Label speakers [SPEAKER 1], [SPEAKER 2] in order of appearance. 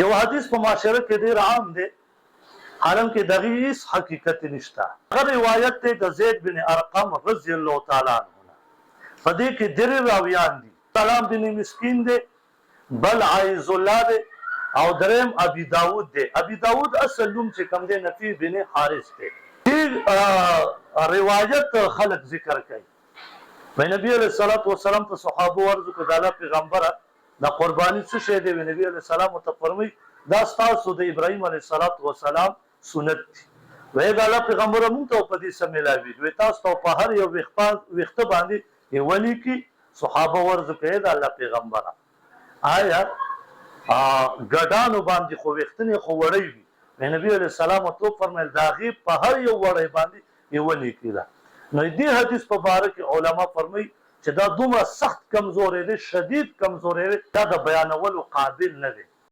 [SPEAKER 1] یو حدیث په معاشره کې ډیر عام دی حالانکه دغه هیڅ حقیقت نشته. هغه روایت دی د زید بن ارقم رضی الله تعالی عنه. په دې کې درې راویان دي. سلام بن مسکین دی، بل عایز الله دی، او دریم ابي داود دی. ابي داود اصل نوم چې کوم دی نفی بن حارث دی. دې روایت خلق ذکر کوي. نبی علیہ الصلوۃ والسلام ته صحابه ورزو کو د پیغمبره د قربانی څه شی دی؟ نبی علیہ السلام ته فرمای دا ستاسو د ابراهیم علیہ الصلوۃ والسلام سنت دی. وای دا الله پیغمبر مونږ ته په دې سم ملاوي وي تاسو په هر یو وخت باندې یو ولی کی صحابه ورزو کوي د الله پیغمبره آیا ګډانو باندې خو وختنه خو وړي وي. نبی علیہ السلام ته فرمایل دا غیب په هر یو وړي باندې یو ولی کیدا. نو دې حدیث په باره کې علما فرمایي چې دا دومره سخت کمزوري دی، شدید کمزوري دی، دا د بیانولو قابل نه دی.